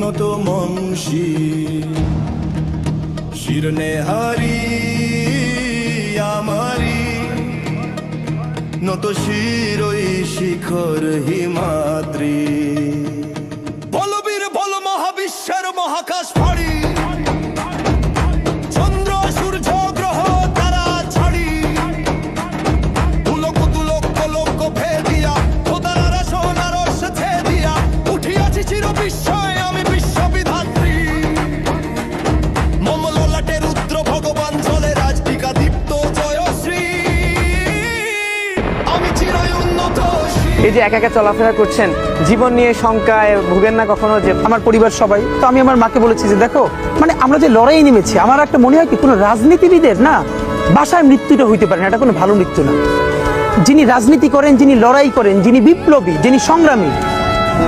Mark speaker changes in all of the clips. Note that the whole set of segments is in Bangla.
Speaker 1: নত মংসী শিরনে হারি আমারি নত শিরই শিখর হিমাদ্রি বলবীর বল মহাবিশ্বের মহাকাশ ফাড়ি চন্দ্র সূর্য গ্রহ তারা ছাড়ি তুলক তুলক কলক ভেদিয়া খোদার সোনার ছেদিয়া উঠিয়াছি চির বিস্ময় আমি বিশ্ববিধাত্রী মমললাটে রুদ্র ভগবান জলে রাজটিকা দীপ্ত জয়শ্রী আমি চিরই উন্নত।
Speaker 2: এই যে একা একা চলাফেরা করছেন, জীবন নিয়ে শঙ্কায় ভুগেন না কখনো? যে
Speaker 3: আমার পরিবার সবাই তো, আমি আমার মাকে বলেছি যে দেখো, মানে আমরা যে লড়াই নেমেছি, আমার একটা মনে হয় কি কোনো রাজনীতিবিদের না বাসায় মৃত্যুটা হইতে পারে না, এটা কোনো ভালো মৃত্যু না। যিনি রাজনীতি করেন, যিনি লড়াই করেন, যিনি বিপ্লবী, যিনি সংগ্রামী,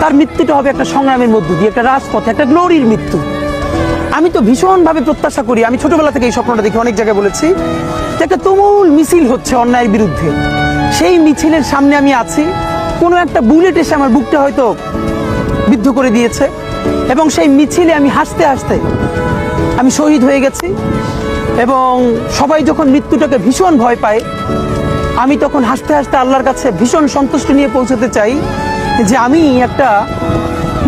Speaker 3: তার মৃত্যুটা হবে একটা সংগ্রামের মধ্য দিয়ে, একটা রাজপথে, একটা গ্লোরির মৃত্যু। আমি তো ভীষণভাবে প্রত্যাশা করি, আমি ছোটবেলা থেকে এই স্বপ্নটা দেখি, অনেক জায়গায় বলেছি যে একটা তুমুল মিছিল হচ্ছে অন্যায়ের বিরুদ্ধে, সেই মিছিলের সামনে আমি আছি, কোনো একটা বুলেট এসে আমার বুকটা হয়তো বিদ্ধ করে দিয়েছে, এবং সেই মিছিলে আমি হাসতে হাসতে আমি শহীদ হয়ে গেছি। এবং সবাই যখন মৃত্যুটাকে ভীষণ ভয় পায়, আমি তখন হাসতে হাসতে আল্লাহর কাছে ভীষণ সন্তুষ্টি নিয়ে পৌঁছতে চাই যে আমি একটা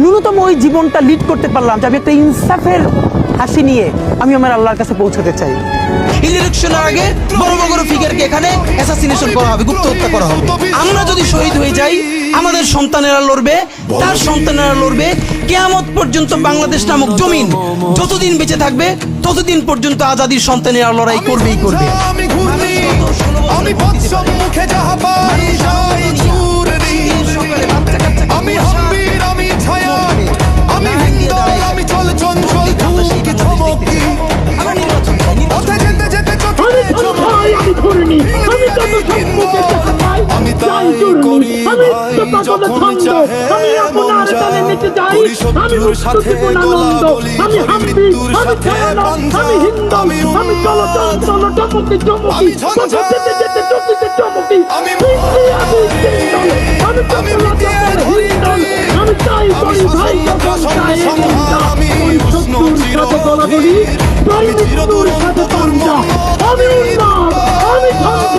Speaker 3: ন্যূনতম ওই জীবনটা লিড করতে পারলাম, যে আমি একটা ইনসাফের হাসি নিয়ে আমি আমার আল্লাহর কাছে পৌঁছতে চাই। ইলেকশনের আগে বড় বড় ফিগারকে এখানে অ্যাসাসিনেশন করা হবে, গুপ্ত হত্যা করা হবে। আমরা যদি শহীদ হয়ে যাই, আমাদের সন্তানেরা লড়বে, তার সন্তানেরা লড়বে, কিয়ামত পর্যন্ত বাংলাদেশ নামক জমিন যতদিন বেঁচে থাকবে ততদিন পর্যন্ত আজাদির সন্তানেরা লড়াই করবেই করবে।
Speaker 1: আমি ঘূর্ণি আমি সম্মুখে যাহা পাই যাই চূর্ণি আমি হাম্বির আমি ছায়া আমি হিন্দল আমি চল চঞ্চল ধুকি ধমকি পথে যেতে যেতে চোখে আমি তাই করি ভাই যখন চাহে মন যায় করি শত্রুর সাথে গোলা বলি করি মৃত্যুর সাথে পাঞ্জা আমি আমি ঝঞ্ঝা আমি আমি উষ্ণ চিরদূর আমি চিরদূর